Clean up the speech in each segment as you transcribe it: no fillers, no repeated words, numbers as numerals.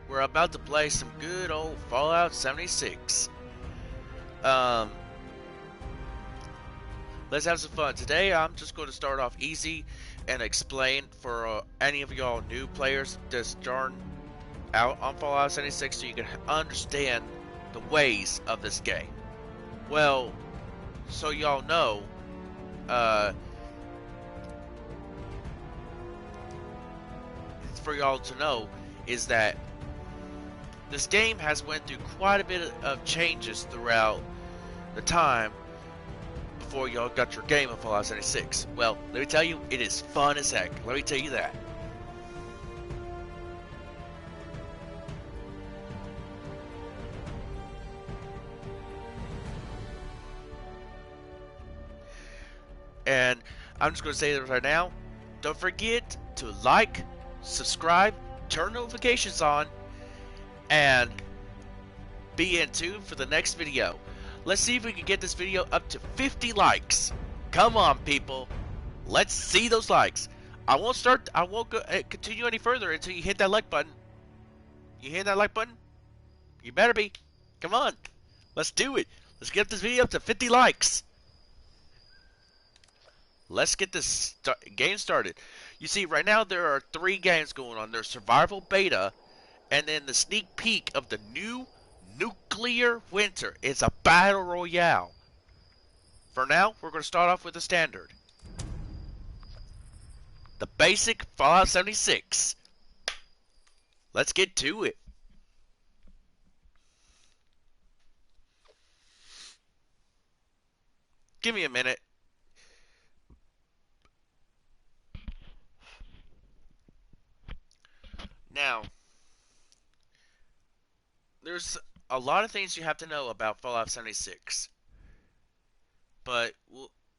We're about to play some good old Fallout 76. Um, let's have some fun. Today, I'm just going to start off easy and explain for any of y'all new players just starting out on Fallout 76 so you can understand the ways of this game. Well, so y'all know, uh, for y'all to know, is that this game has went through quite a bit of changes throughout the time before y'all got your game of Fallout 76. Well, let me tell you, it is fun as heck. Let me tell you that. And I'm just going to say this right now. Don't forget to like, subscribe, turn notifications on, and be in tune for the next video. Let's see if we can get this video up to 50 likes. Come on, people. Let's see those likes. I won't continue any further until you hit that like button. You hit that like button? You better be. Come on. Let's do it. Let's get this video up to 50 likes. Let's get this game started. You see, right now there are 3 games going on. There's Survival Beta, and then the sneak peek of the new Nuclear Winter. It's a battle royale. For now, we're going to start off with the standard. The basic Fallout 76. Let's get to it. Give me a minute. Now, there's a lot of things you have to know about Fallout 76. But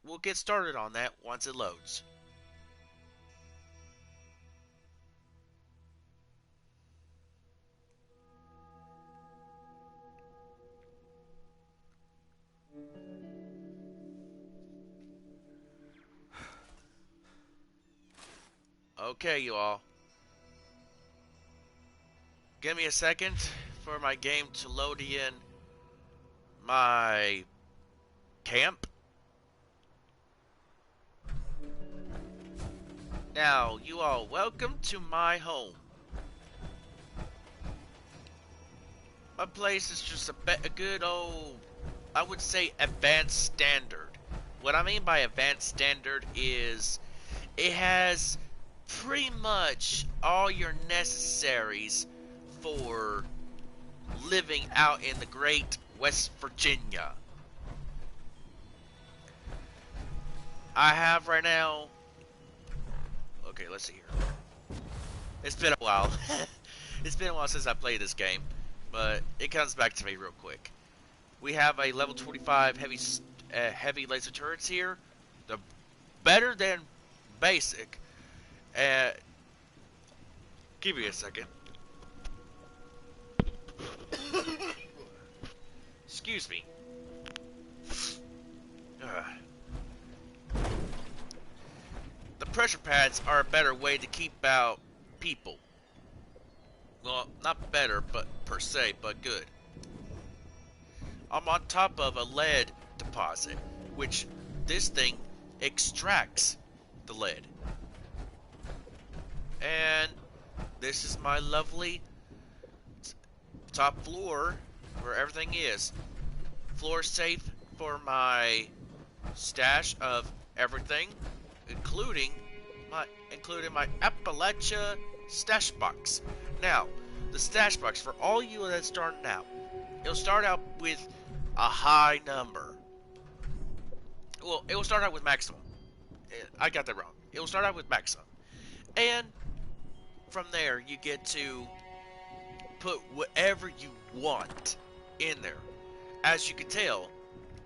we'll get started on that once it loads. Okay, you all. Give me a second for my game to load in my camp. Now, you all, welcome to my home. My place is just a good old, I would say, advanced standard. What I mean by advanced standard is it has pretty much all your necessaries for living out in the great West Virginia. I have right now, okay, let's see here. It's been a while. It's been a while since I played this game, but it comes back to me real quick. We have a level 25 heavy laser turrets here. They're better than basic. Give me a second. Excuse me. The pressure pads are a better way to keep out people. Well, not better, but per se, but good. I'm on top of a lead deposit, which this thing extracts the lead. And this is my lovely top floor where everything is. Floor safe for my stash of everything, including my Appalachia stash box. Now, the stash box, for all you that's starting out, it'll start out with a high number. Well, it will start out with maximum. I got that wrong. It will start out with maximum. And from there, you get to put whatever you want in there. As you can tell,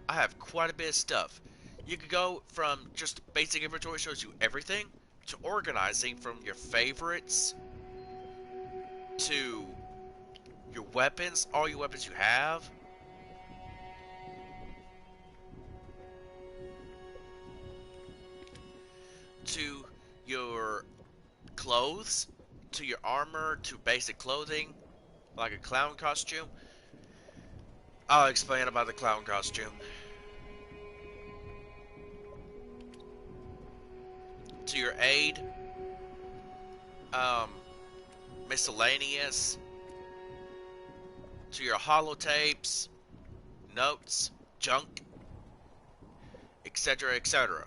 I have quite a bit of stuff. You could go from just basic inventory shows you everything, to organizing from your favorites, to your weapons, all your weapons you have, to your clothes, to your armor, to basic clothing, like a clown costume. I'll explain about the clown costume. To your aid, um, miscellaneous, to your holotapes, notes, junk, etc., etc.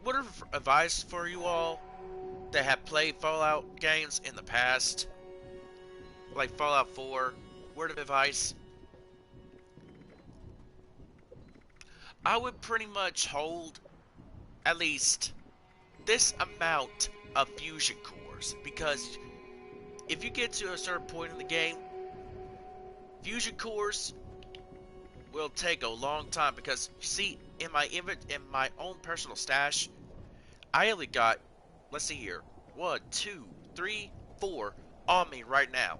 Word of advice for you all that have played Fallout games in the past, like Fallout 4, word of advice, I would pretty much hold at least this amount of fusion cores, because if you get to a certain point in the game, fusion cores will take a long time, because you see, in my own personal stash, I only got, let's see here, 1, 2, 3, 4 on me right now.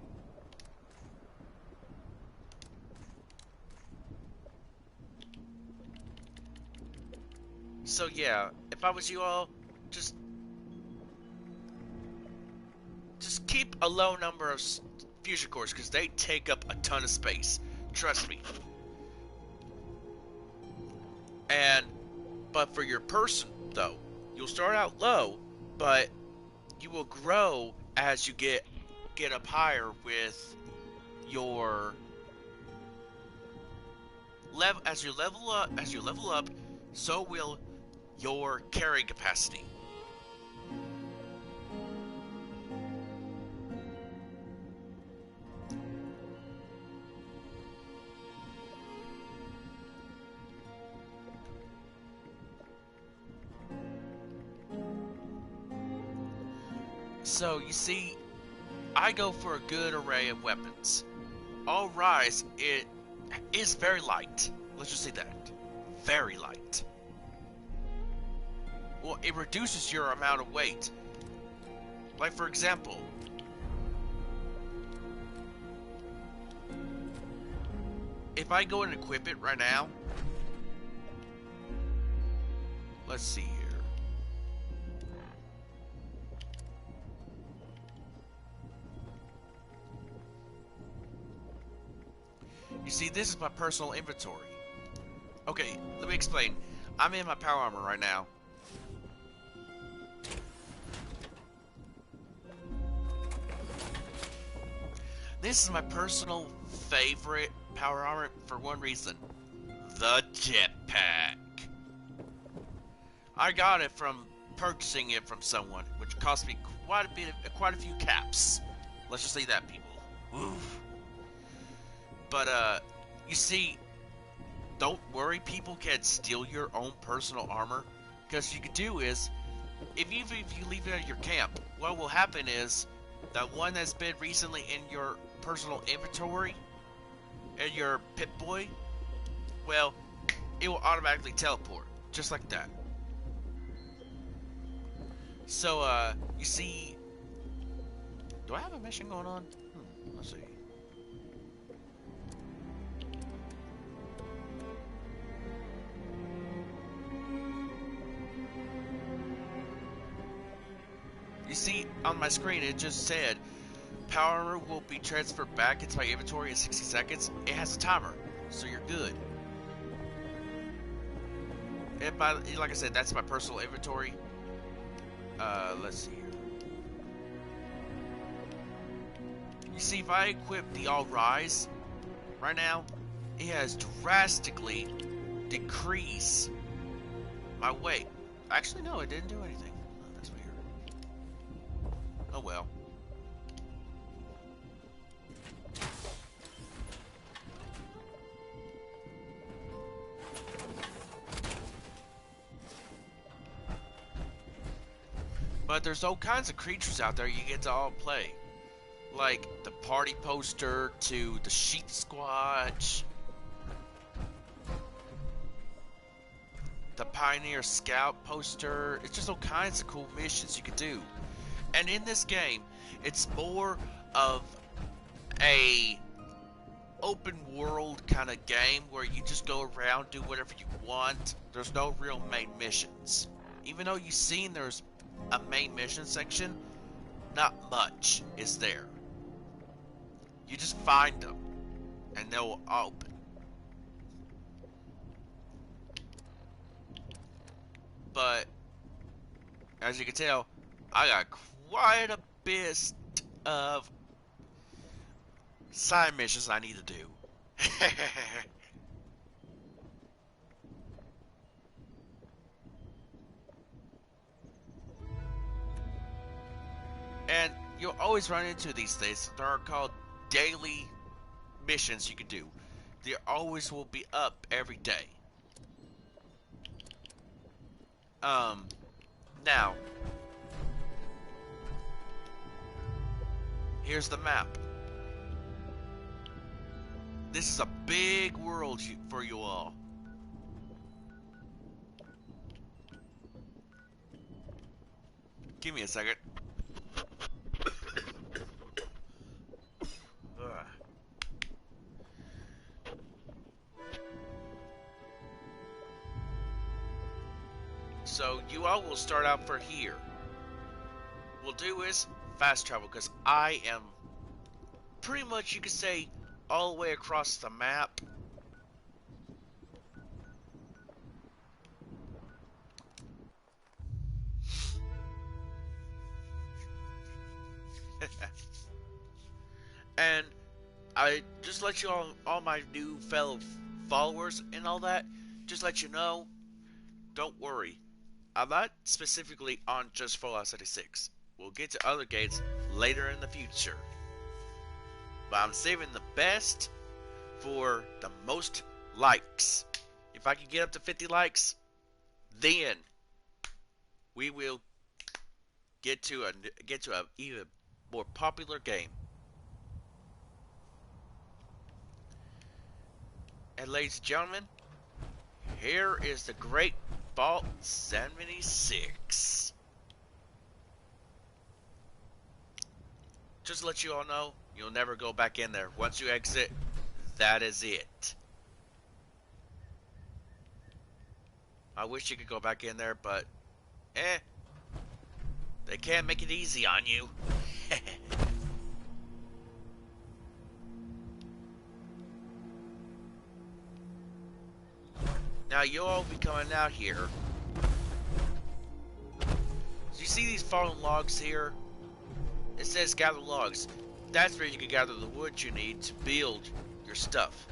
So yeah, if I was you all, just keep a low number of fusion cores, because they take up a ton of space. Trust me. But for your person, though, you'll start out low, but you will grow as you get up higher with your level. As you level up, so will your carrying capacity. So, you see, I go for a good array of weapons. All Rise, it is very light. Let's just say that. Very light. Well, it reduces your amount of weight. Like, for example, if I go and equip it right now, let's see here. You see, this is my personal inventory. Okay, let me explain. I'm in my power armor right now. This is my personal favorite power armor for one reason. The jetpack. I got it from purchasing it from someone, which cost me quite a few caps. Let's just say that, people. Oof. But, you see, don't worry, people can steal your own personal armor. Because what you could do is, if you leave it at your camp, what will happen is, that one that's been recently in your personal inventory, and your Pip-Boy, well, it will automatically teleport. Just like that. So, you see, do I have a mission going on? Let's see. You see, on my screen, it just said, power armor will be transferred back into my inventory in 60 seconds. It has a timer, so you're good. And like I said, that's my personal inventory. Let's see here. You see, if I equip the All Rise right now, it has drastically decreased my weight. Actually, no, it didn't do anything. Oh, that's weird. Oh well. But there's all kinds of creatures out there you get to all play. Like the party poster to the sheep squatch, the pioneer scout poster. It's just all kinds of cool missions you could do. And in this game, it's more of a open world kind of game where you just go around, do whatever you want. There's no real main missions. Even though you've seen there's a main mission section, not much is there. You just find them, and they'll open. But, as you can tell, I got quite a bit of side missions I need to do. And you'll always run into these things. They are called daily missions you can do. They always will be up every day. Now, here's the map. This is a big world for you all. Give me a second. So you all will start out for here. We'll do is fast travel because I am pretty much, you could say, all the way across the map. And I just let you all my new fellow followers and all that, just let you know, don't worry. I'm not specifically on just Fallout 76. We'll get to other games later in the future. But I'm saving the best for the most likes. If I can get up to 50 likes, then we will get to a even more popular game. And ladies and gentlemen, here is the Great Vault 76. Just to let you all know, you'll never go back in there. Once you exit, that is it. I wish you could go back in there, but they can't make it easy on you. Now you'll all be coming out here. So you see these fallen logs here? It says gather logs. That's where you can gather the wood you need to build your stuff.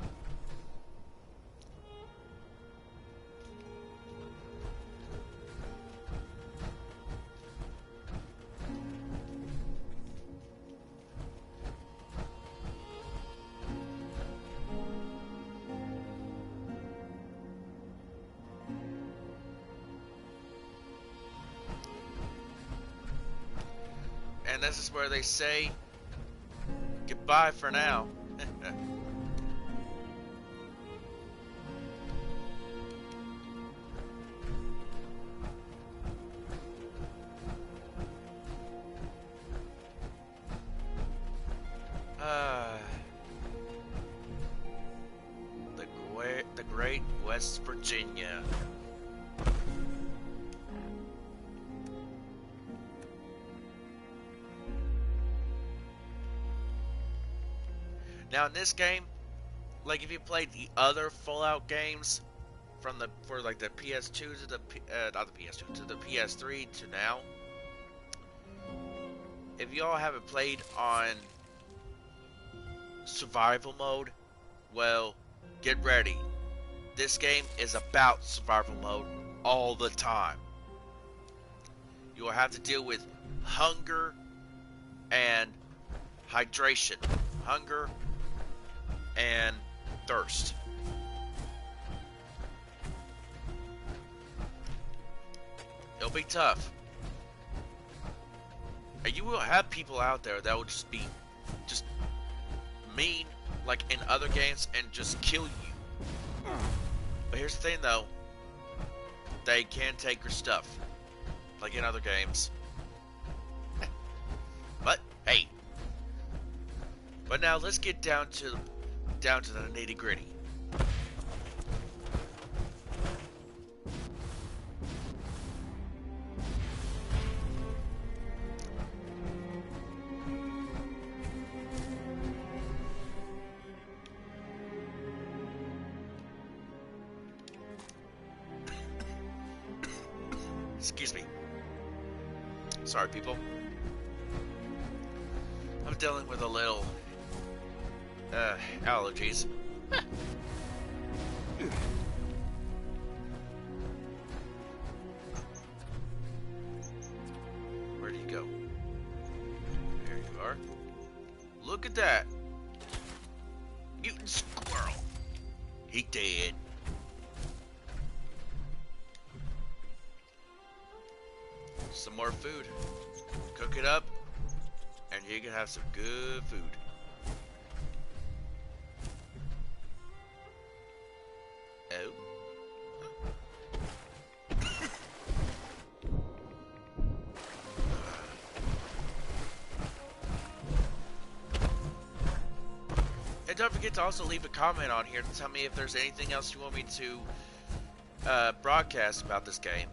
And this is where they say goodbye for now. The Great West Virginia. Now in this game, like if you played the other Fallout games from the PS2 to the not the PS2 to the PS3 to now, if y'all haven't played on survival mode, well, get ready. This game is about survival mode all the time. You will have to deal with hunger and hydration. Hunger and thirst. It'll be tough. And you will have people out there that will just be mean like in other games and just kill you. But here's the thing though, they can take your stuff like in other games. But hey, but now let's get down to the nitty gritty. Excuse me. Sorry, people. I'm dealing with a little allergies. Where do you go? There you are. Look at that. Mutant squirrel. He dead. Some more food. Cook it up, and you can have some good food. Oh. And don't forget to also leave a comment on here to tell me if there's anything else you want me to broadcast about this game.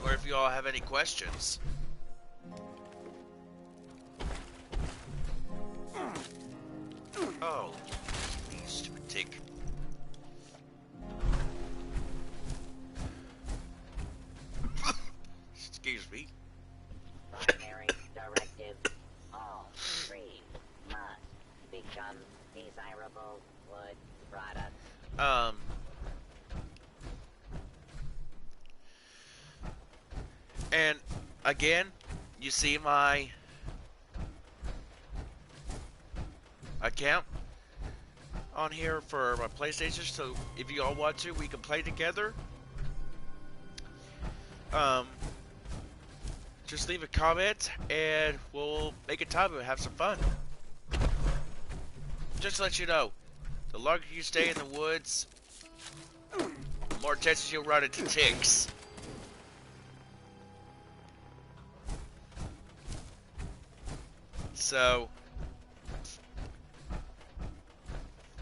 Or if you all have any questions. Oh, you stupid tick. Excuse me. Primary directive. All trees must become desirable wood products. And again, you see my account on here for my PlayStation, so if you all want to, we can play together. Just leave a comment and we'll make a time and have some fun. Just to let you know, the longer you stay in the woods, the more chances you'll run into ticks. So,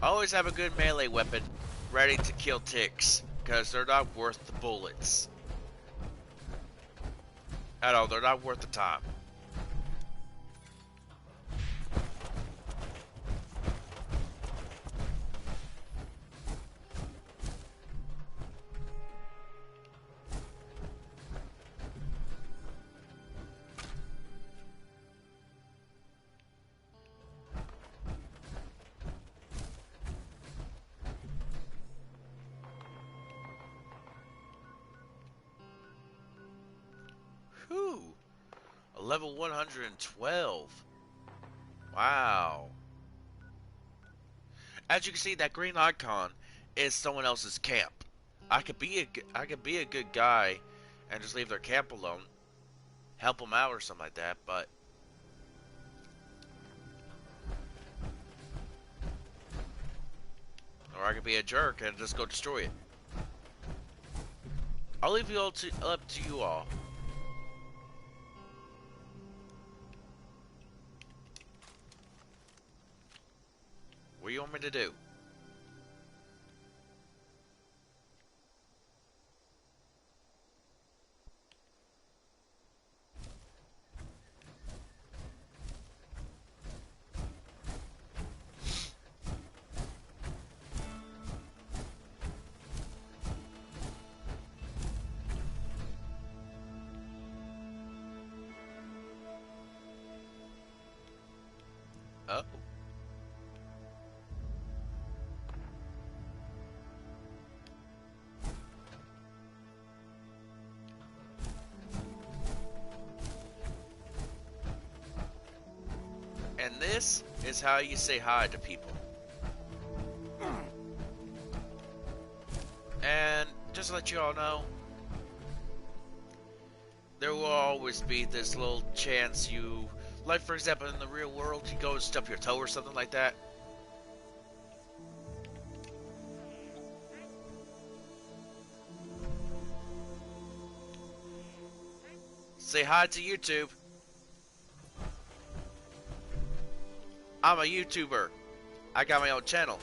always have a good melee weapon ready to kill ticks, because they're not worth the bullets. At all, they're not worth the time. Whew. A level 112. Wow. As you can see, that green icon is someone else's camp. I could be a good guy and just leave their camp alone, help them out or something like that, but or I could be a jerk and just go destroy it. I'll leave you all up to you all. What do you want me to do? Oh. And this is how you say hi to people. And just to let you all know, there will always be this little chance you, like for example in the real world, you go and stub your toe or something like that. Say hi to YouTube. I'm a YouTuber. I got my own channel.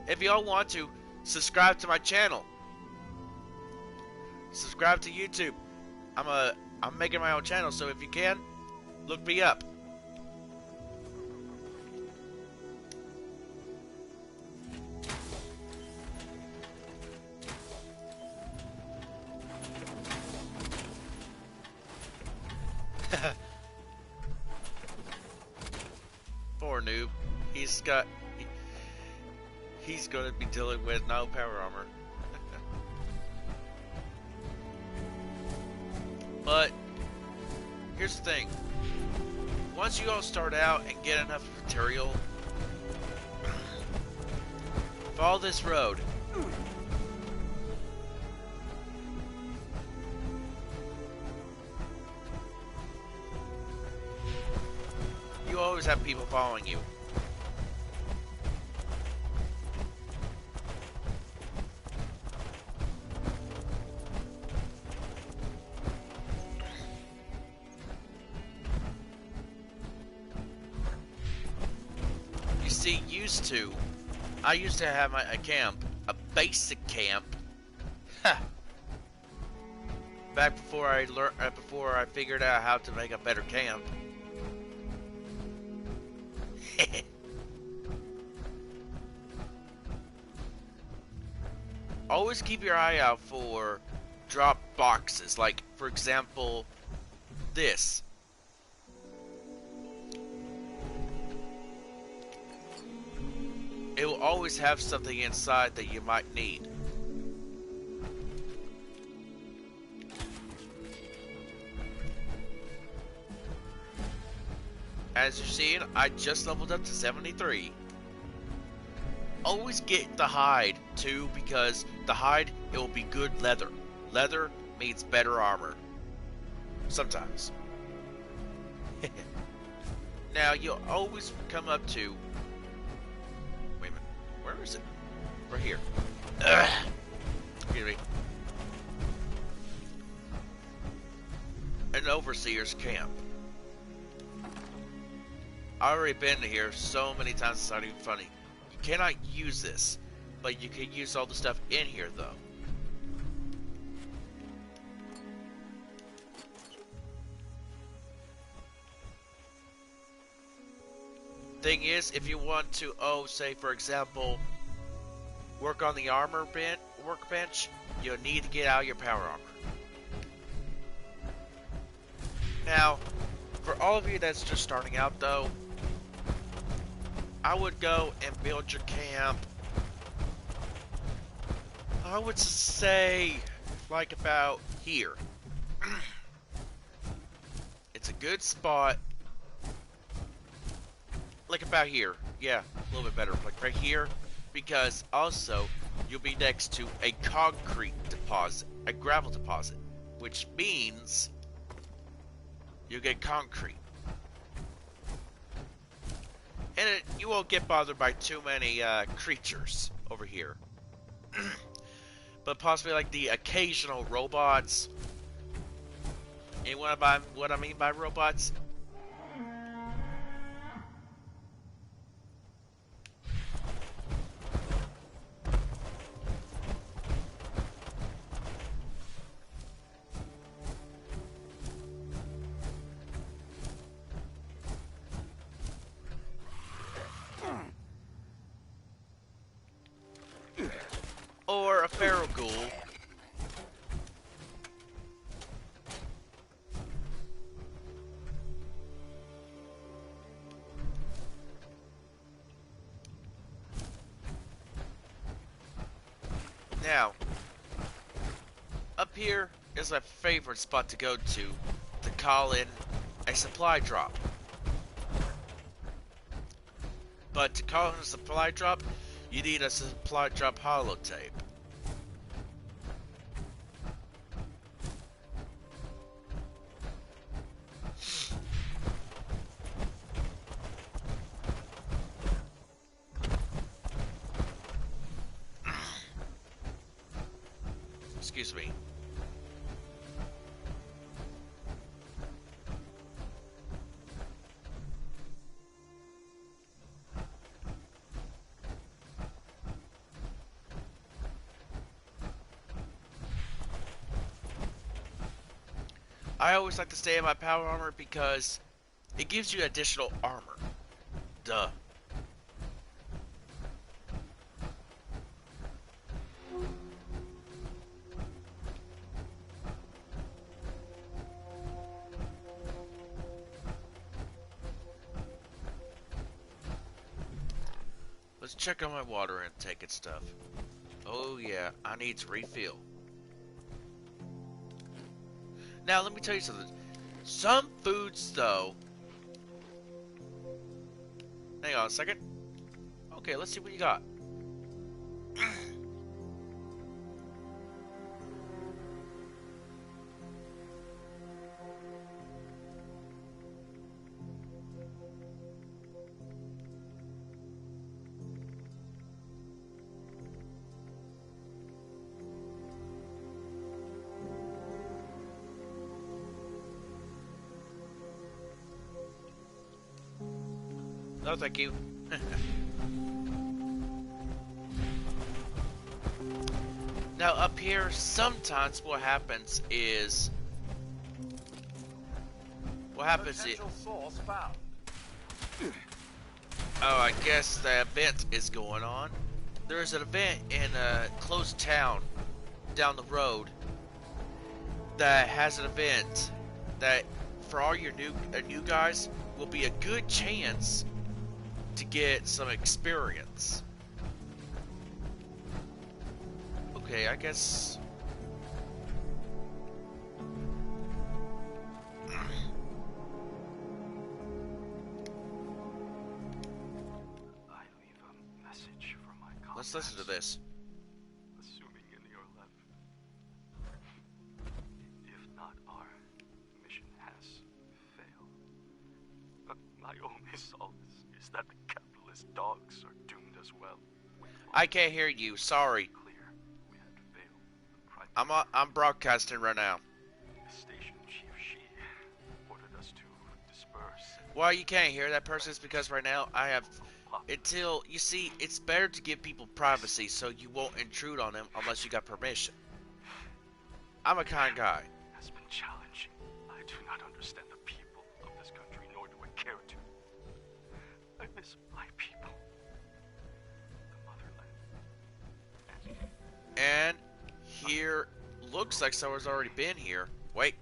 If y'all want to, subscribe to my channel. Subscribe to YouTube. I'm making my own channel, so if you can, look me up. Poor noob. He's going to be dealing with no power armor. But here's the thing. Once you all start out and get enough material, follow this road. You always have people following you. I used to have a camp, a basic camp. Back before I figured out how to make a better camp. Always keep your eye out for drop boxes, like for example, this. It will always have something inside that you might need. As you're seeing, I just leveled up to 73. Always get the hide too, because the hide, it will be good leather. Leather means better armor. Sometimes. Now you'll always come up to... Wait a minute. Where is it? Right here. Excuse me. An overseer's camp. I've already been here so many times it's not even funny. You cannot use this, but you can use all the stuff in here though. Thing is, if you want to, say for example, work on the armor workbench, you'll need to get out your power armor. Now, for all of you that's just starting out though, I would go and build your camp. I would say, like about here. It's a good spot. Like about here. Yeah, a little bit better. Like right here. Because also, you'll be next to a concrete deposit. A gravel deposit. Which means you'll get concrete. And you won't get bothered by too many creatures over here. But possibly like the occasional robots. And what I mean by robots? Or a feral ghoul. Now, up here is my favorite spot to go to call in a supply drop. But to call in a supply drop, you need a supply drop holotape. Excuse me. I always like to stay in my power armor because it gives you additional armor. Duh. Let's check on my water intake and stuff. Oh yeah, I need to refill. Now let me tell you something. Some foods though. Hang on a second. Okay, let's see what you got. No, thank you. Now up here, sometimes what happens is oh, I guess the event is going on. There's an event in a close town down the road that has an event that for all your new guys will be a good chance to get some experience. Okay, I guess. Let's listen to this. Assuming any are left. If not, our mission has failed. But my only solace is that the capitalist dogs are doomed as well. I can't hear you. Sorry. Clear. We had failed. I'm broadcasting right now. The station chief, she ordered us to disperse. Why you can't hear that person is because right now I have. Until, you see, it's better to give people privacy so you won't intrude on them unless you got permission. I'm a kind guy. It has been challenging. I do not understand the people of this country, nor do I care to. I miss my people. The motherland. And here, looks like someone's already been here. Wait.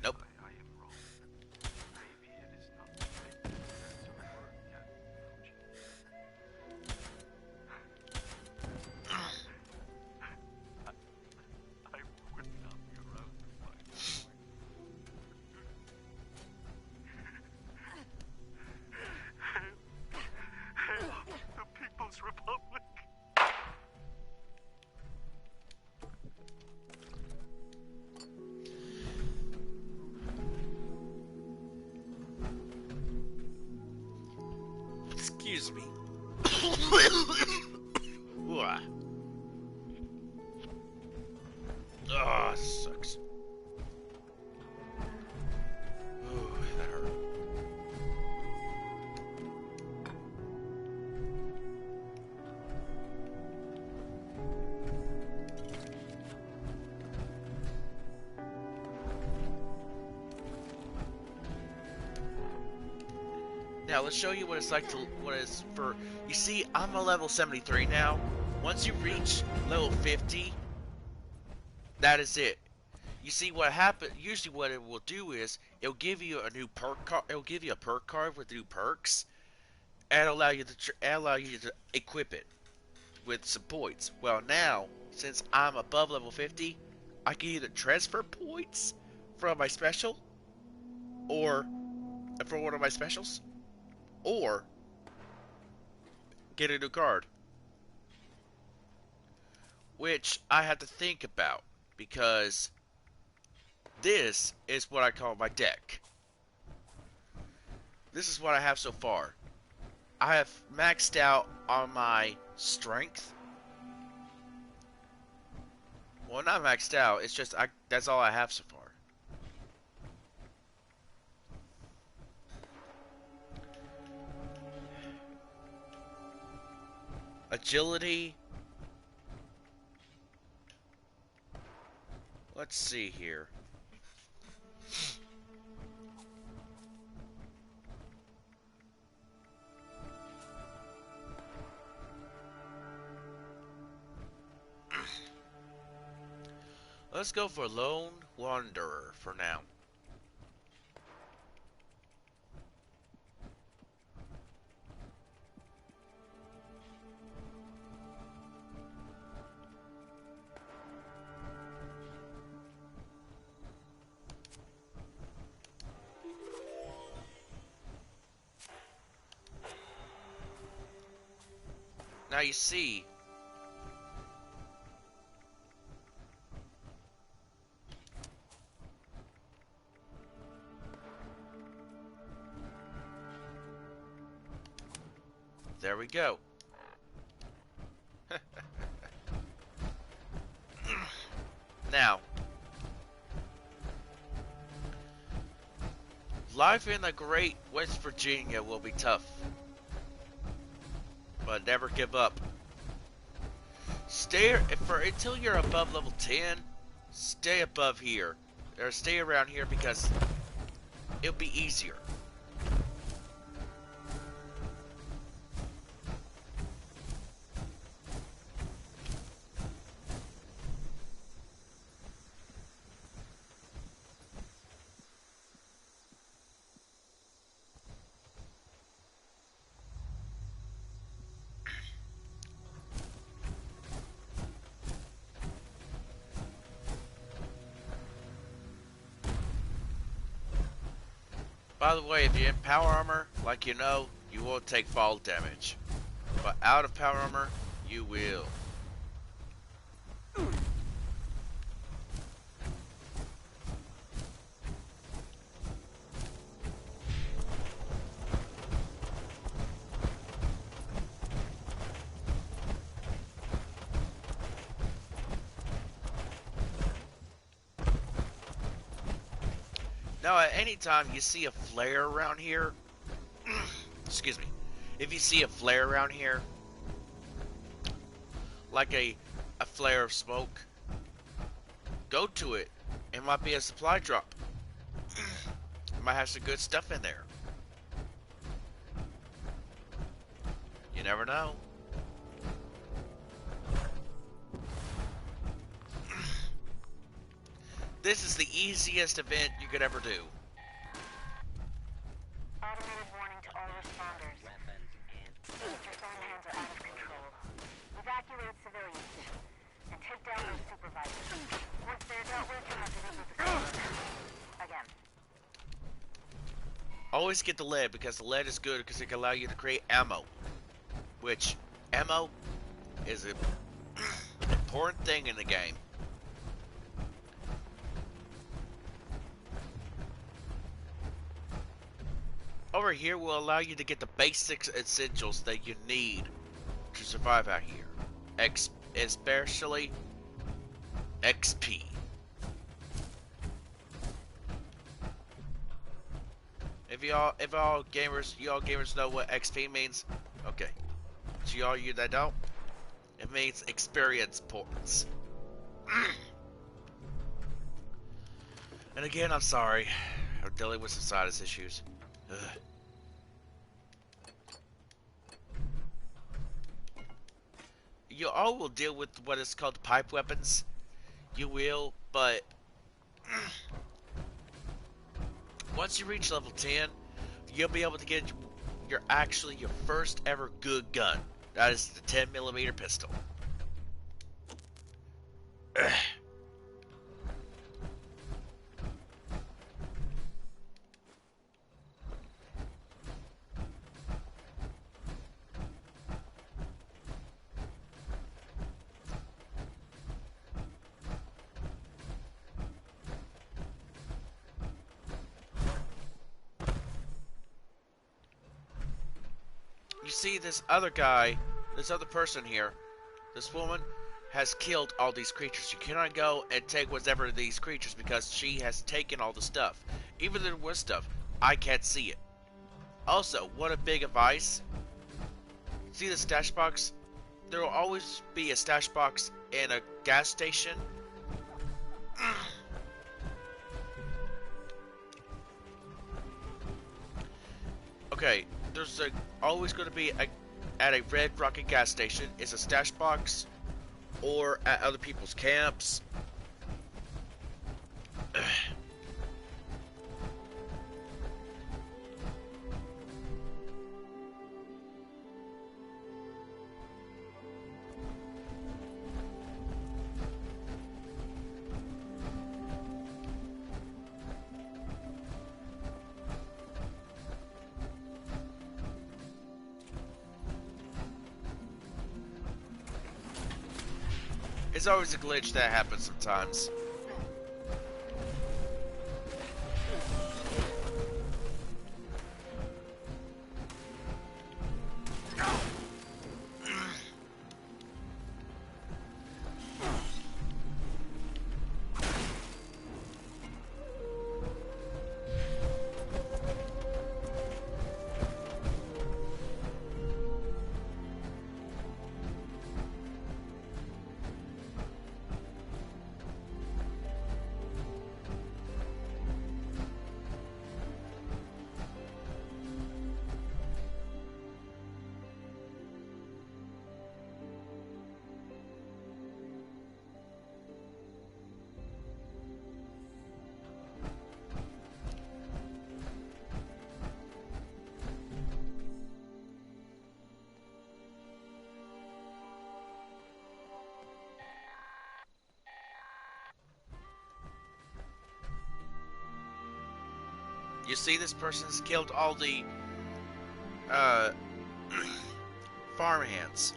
Nope. I am wrong. Maybe it is not the right to revert yet. I would not be around to find Hail the People's Republic! Excuse me. Ah, sucks. Ooh, that hurt. Now let's show you what it's like to you see, I'm a level 73 now. Once you reach level 50, that is it. You see what happens, usually what it will do is it'll give you a new perk card, it'll give you a perk card with new perks and allow you to equip it with some points. Well, now since I'm above level 50, I can either transfer points from my special or from one of my specials, or get a new card, which I have to think about because this is what I call my deck. This is what I have so far. I have maxed out on my strength. Well, not maxed out, it's just that's all I have so far. Agility. Let's see here. Let's go for Lone Wanderer for now. Now you see, there we go. Now, life in the great West Virginia will be tough, but never give up. Stay until you're above level 10. Stay above here, or stay around here because it'll be easier. By the way, if you're in power armor, like you know, you won't take fall damage. But out of power armor, you will. Now, at any time you see a flare around here, excuse me, if you see a flare around here, like a flare of smoke, go to it. It might be a supply drop. It might have some good stuff in there. You never know. This is the easiest event you could ever do. Automated warning to all responders. Your phone hands are out of control. Evacuate civilians and take down those supervisors. Once they're dealt with, you'll have to visit the server. Again. Always get the lead because the lead is good because it can allow you to create ammo. Which, ammo is an important thing in the game. Over here will allow you to get the basic essentials that you need to survive out here. Especially XP. If y'all gamers know what XP means, okay. To y'all you that don't, it means experience points. And again, I'm sorry. I'm dealing with some sinus issues. Ugh. You all will deal with what is called pipe weapons. You will, but once you reach level 10, you'll be able to get your first ever good gun. That is the 10mm pistol. Ugh. You see this other guy, this other person here, this woman has killed all these creatures. You cannot go and take whatever of these creatures because she has taken all the stuff. Even if there was stuff, I can't see it. Also, what a big advice. See the stash box? There will always be a stash box in a gas station. Okay, there's always going to be at a Red Rocket gas station is a stash box, or at other people's camps. It's always a glitch that happens sometimes. You see, this person's killed all the farmhands.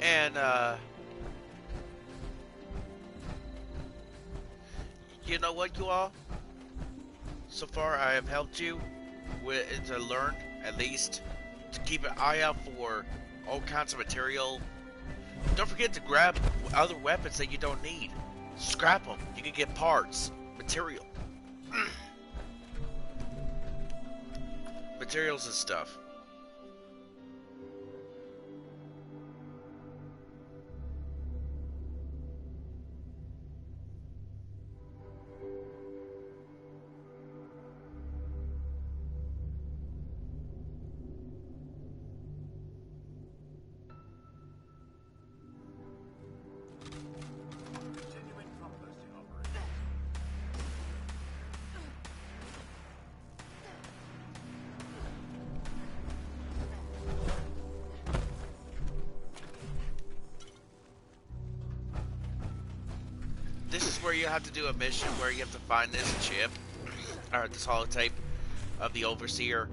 And you know what, you all? So far, I have helped you to learn, at least, to keep an eye out for all kinds of material. Don't forget to grab other weapons that you don't need. Scrap them. You can get parts, material. Materials and stuff. This is where you have to do a mission where you have to find this chip, or this holotape of the Overseer.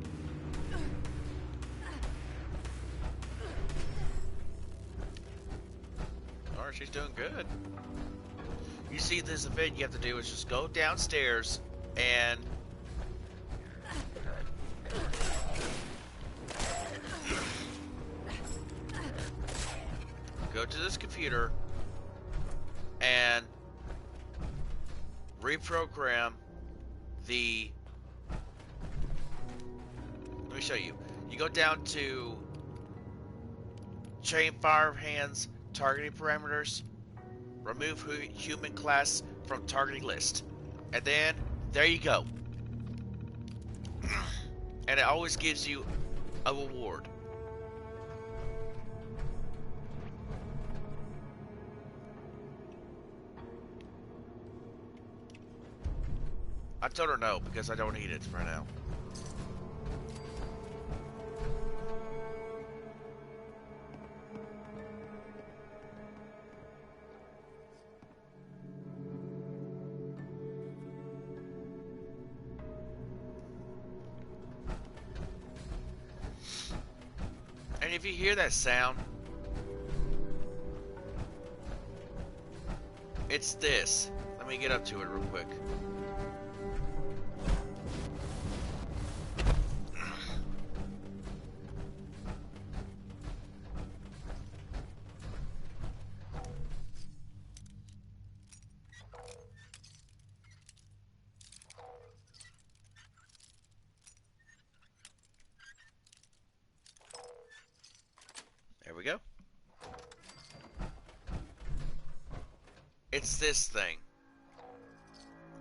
Alright, she's doing good. You see, this event you have to do is just go downstairs and go to this computer and reprogram the... Let me show you. You go down to chain fire hands, targeting parameters, remove human class from targeting list, and then there you go. And it always gives you a reward. I told her no, because I don't need it right now. And if you hear that sound, it's this. Let me get up to it real quick. There we go. It's this thing.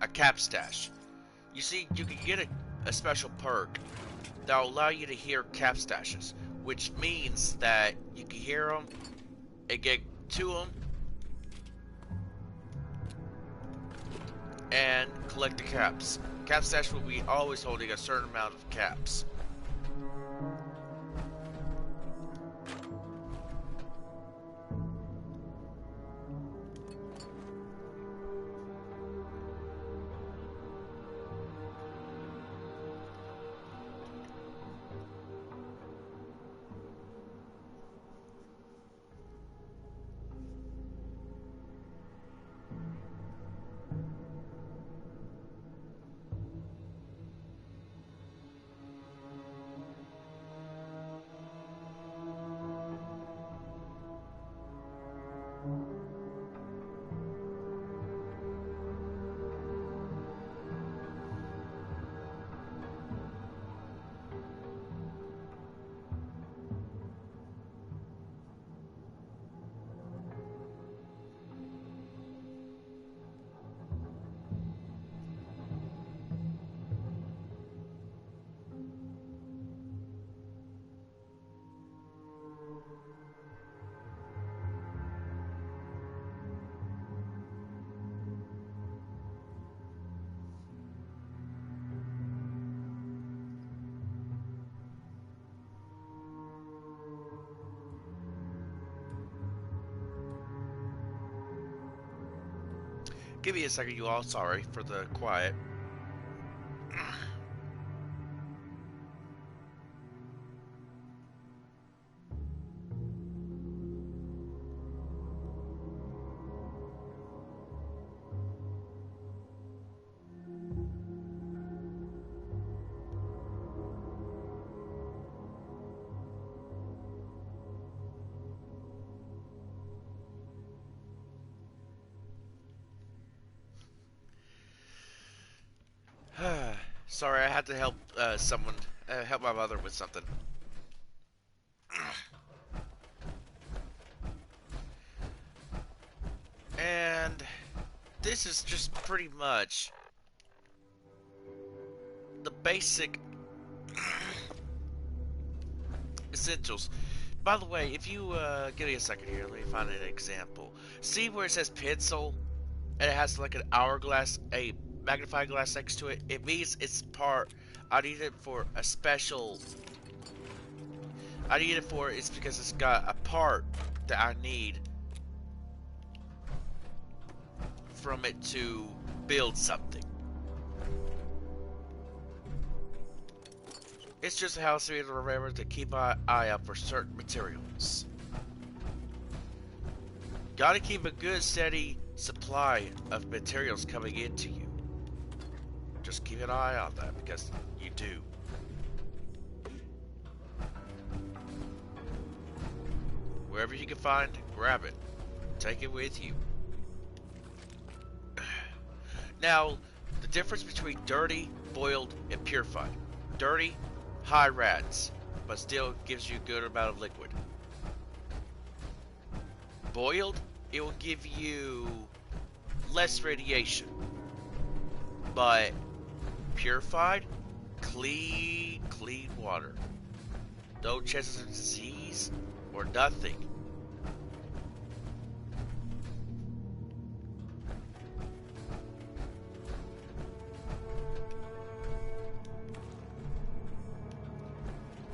A cap stash. You see, you can get a special perk that will allow you to hear cap stashes, which means that you can hear them and get to them and collect the caps. Cap stash will be always holding a certain amount of caps. Give me a second, you all. Sorry for the quiet. Sorry, I had to help someone, help my mother with something. And this is just pretty much the basic essentials. By the way, if you give me a second here, let me find an example. See where it says pencil, and it has like an hourglass, a magnifying glass next to it? It means it's part. I need it for a special. I need it for it's because it's got a part that I need from it to build something. It's just how I need to remember to keep my eye out for certain materials. Gotta keep a good steady supply of materials coming into you. Just keep an eye on that because you do. Wherever you can find, grab it. Take it with you. Now, the difference between dirty, boiled, and purified. Dirty, high rads, but still gives you a good amount of liquid. Boiled, it will give you less radiation. But purified, clean water. No chances of disease or nothing.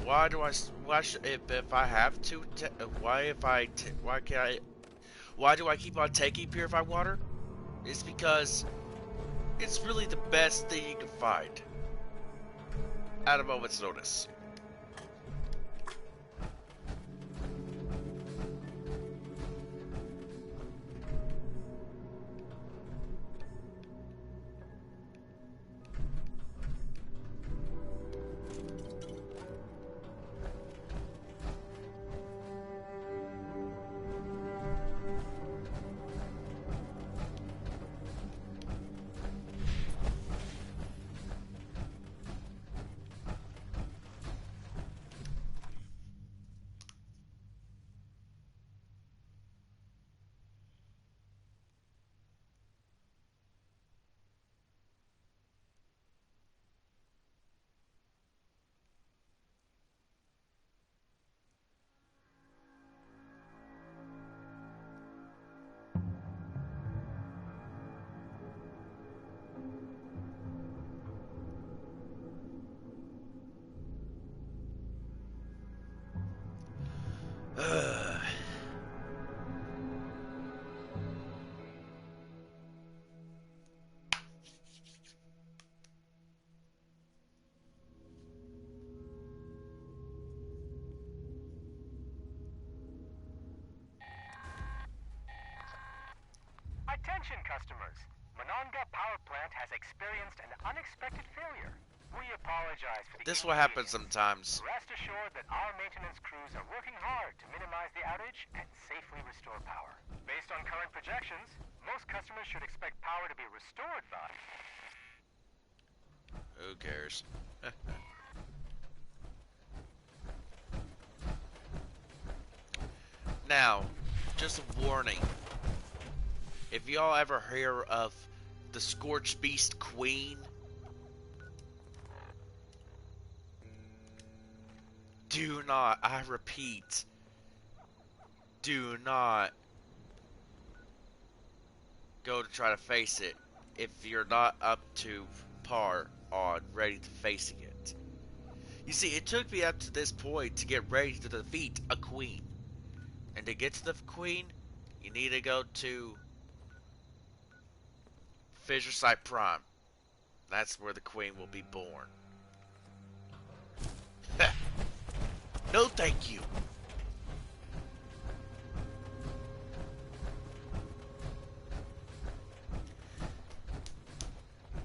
Why do I? Why should if I have to? Why do I keep on taking purified water? It's because it's really the best thing you can find at a moment's notice. Attention customers, Monongah Power Plant has experienced an unexpected failure. We apologize for the This will happen sometimes. Rest assured that our maintenance crews are working hard to minimize the outage and safely restore power. Based on current projections, most customers should expect power to be restored by... Who cares? Now, just a warning. If y'all ever hear of the Scorched Beast Queen, do not, I repeat, do not go to try to face it if you're not up to par on ready to facing it. You see, it took me up to this point to get ready to defeat a queen. And to get to the queen, you need to go to Fissure Site Prime. That's where the Queen will be born. No thank you.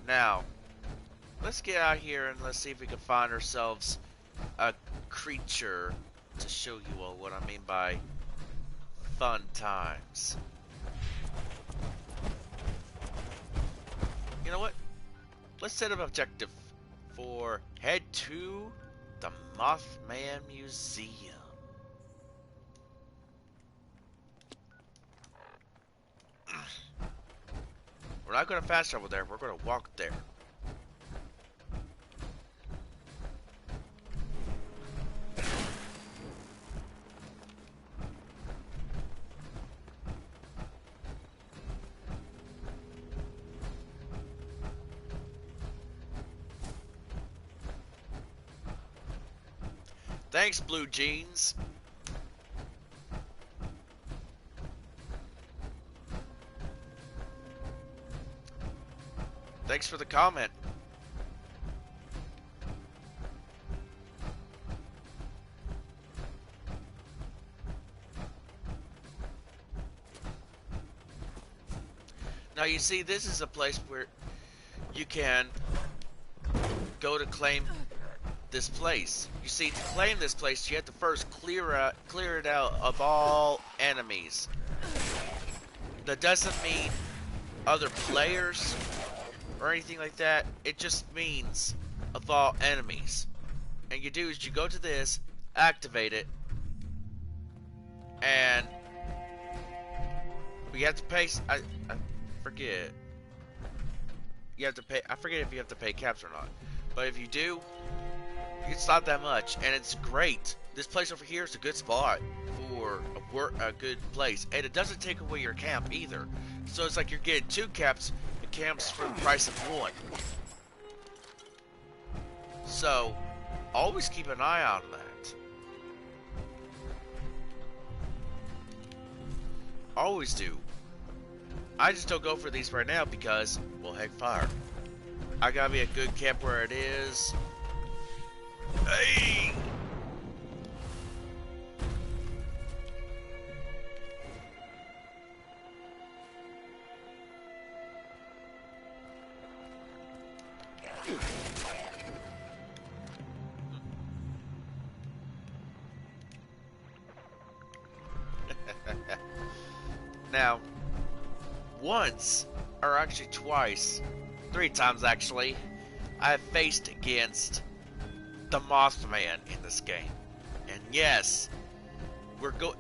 Now, let's get out here and let's see if we can find ourselves a creature to show you all what I mean by fun times. You know what? Let's set an objective for head to the Mothman Museum. We're not going to fast travel there, we're going to walk there. Thanks, Blue Jeans. Thanks for the comment. Now you see, this is a place where you can go to claim this place. You see, to claim this place, you have to first clear it out of all enemies. That doesn't mean other players or anything like that. It just means of all enemies. And you do is you go to this, activate it, and you have to pay. I forget. You have to pay. I forget if you have to pay caps or not. But if you do, it's not that much, and it's great. This place over here is a good spot for a good place, and it doesn't take away your camp either. So it's like you're getting 2 camps for the price of 1. So always keep an eye on that. Always do. I just don't go for these right now because, well, heck, fire. I gotta be a good camp where it is. Hey! Now, once, or actually twice, 3 times actually, I've faced against the Mothman in this game. And yes,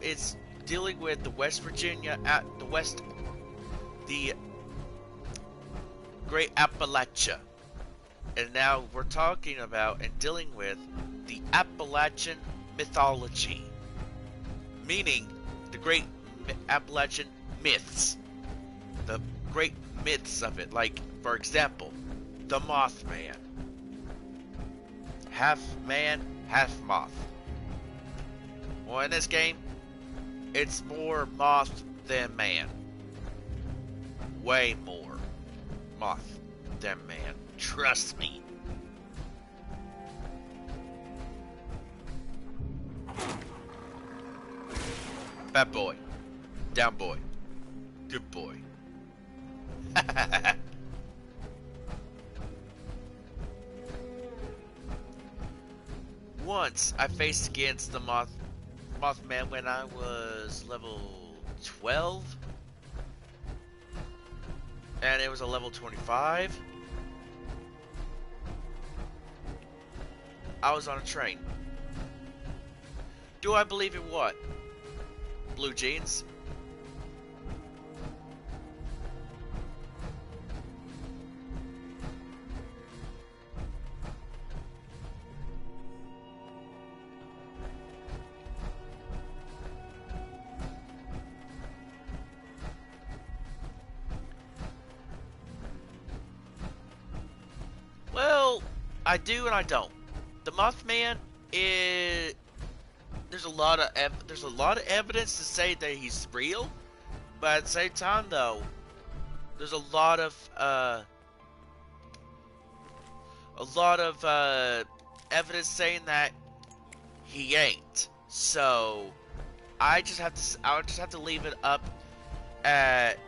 it's dealing with the West Virginia, the Great Appalachia. And now we're talking about and dealing with the Appalachian mythology. Meaning, the Great Appalachian myths. The great myths of it. Like, for example, the Mothman. Half man, half moth. Well, in this game, it's more moth than man. Way more moth than man. Trust me. Bad boy. Down boy. Good boy. Once I faced against the Mothman when I was level 12, and it was a level 25. I was on a train. Do I believe in what? Blue jeans? Well, I do and I don't. The Mothman is... There's a lot of evidence to say that he's real, but at the same time, though, there's a lot of evidence saying that he ain't. So I just have to leave it up at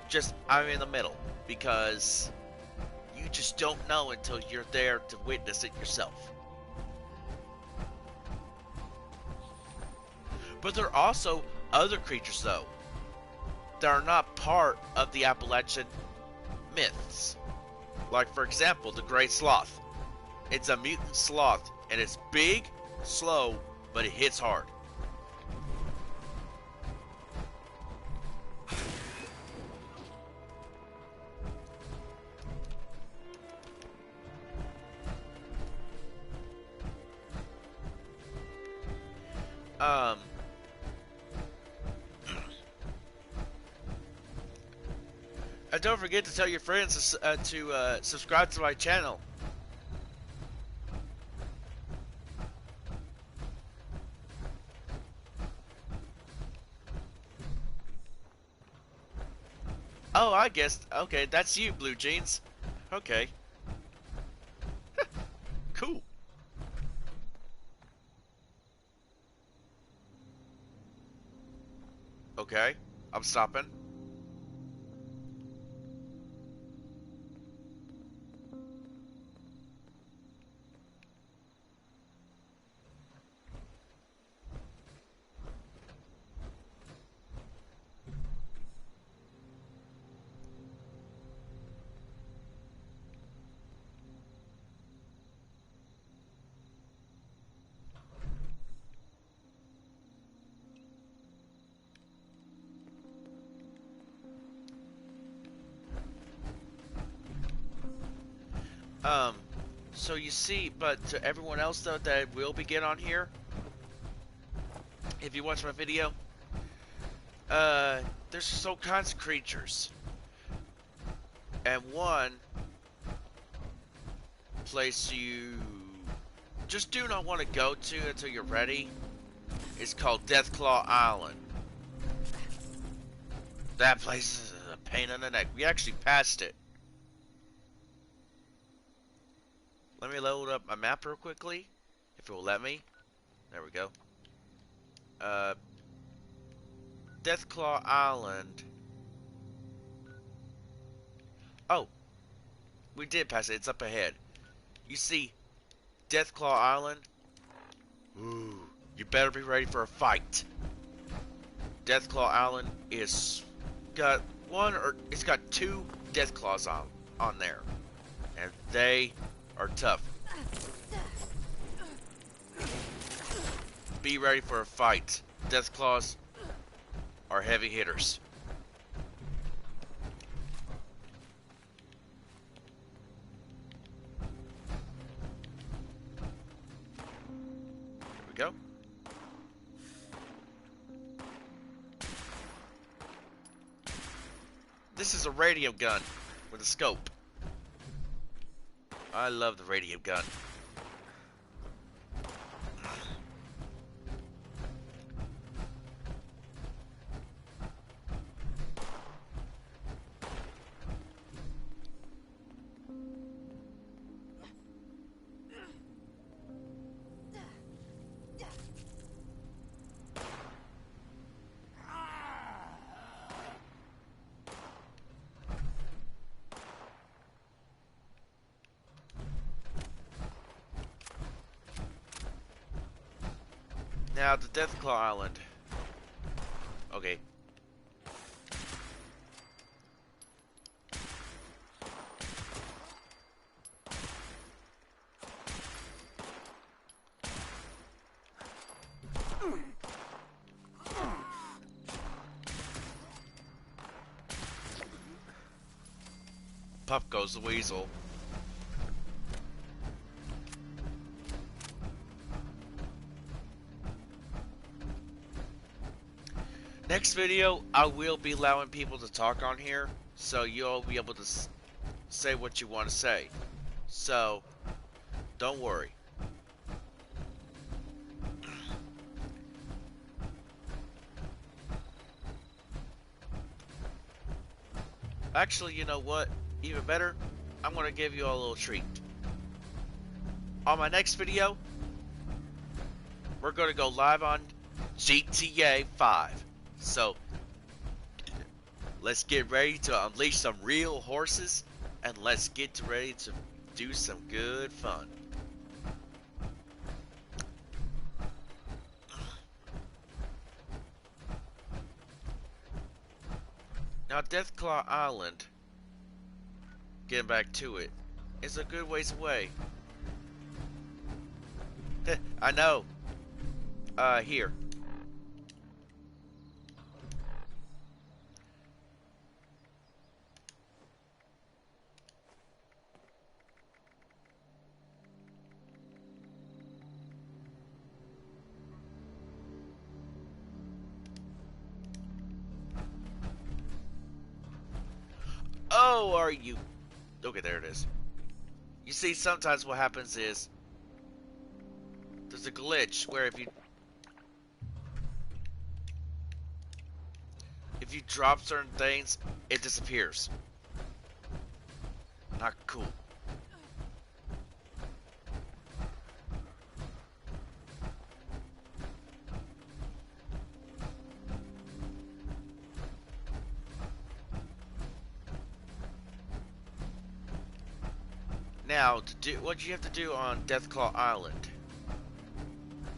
just I'm in the middle, because you just don't know until you're there to witness it yourself. But there are also other creatures, though, that are not part of the Appalachian myths. Like, for example, the Great Sloth. It's a mutant sloth, and it's big, slow, but it hits hard. And don't forget to tell your friends to subscribe to my channel. Oh, I guess. Okay, that's you, Blue Jeans. Okay. Cool. Okay, I'm stopping. So you see, but to everyone else though that will be getting on here, if you watch my video, there's just all kinds of creatures. And one place you just do not want to go to until you're ready is called Deathclaw Island. That place is a pain in the neck. We actually passed it. Let me load up my map real quickly, if it will let me. There we go. Deathclaw Island. Oh, we did pass it. It's up ahead. You see, Deathclaw Island. Ooh, you better be ready for a fight. Deathclaw Island is got it's got 2 Deathclaws on there, and they are tough. Be ready for a fight. Deathclaws are heavy hitters. Here we go. This is a radio gun with a scope. I love the radio gun. Now, the Deathclaw Island. Okay. Pup goes the weasel. Next video, I will be allowing people to talk on here, so you'll be able to say what you want to say. So, don't worry. Actually, you know what? Even better, I'm going to give you a little treat. On my next video, we're going to go live on GTA 5. So, let's get ready to unleash some real horses, and let's get ready to do some good fun. Now, Deathclaw Island, getting back to it, is a good ways away. I know. Here. Oh, are you? Okay, there it is. You see, sometimes what happens is there's a glitch where if you drop certain things, it disappears. Not cool. Now, to do what you have to do on Deathclaw Island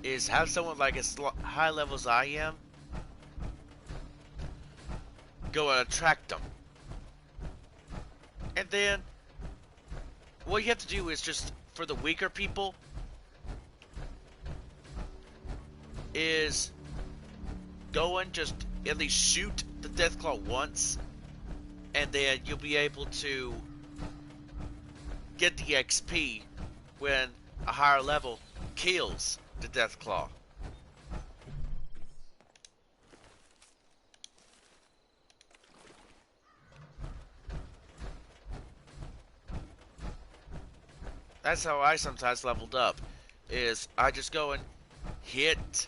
is have someone like as high level as I am go and attract them, and then what you have to do is just for the weaker people is go and just at least shoot the Deathclaw once, and then you'll be able to get the XP when a higher level kills the Deathclaw. That's how I sometimes leveled up, is I just go and hit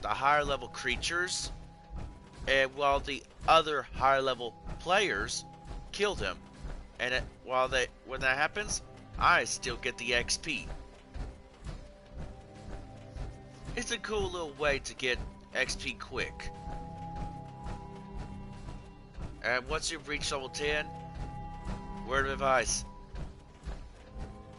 the higher level creatures, and while the other higher level players kill them, and when that happens, I still get the XP. It's a cool little way to get XP quick. And once you've reached level 10, word of advice,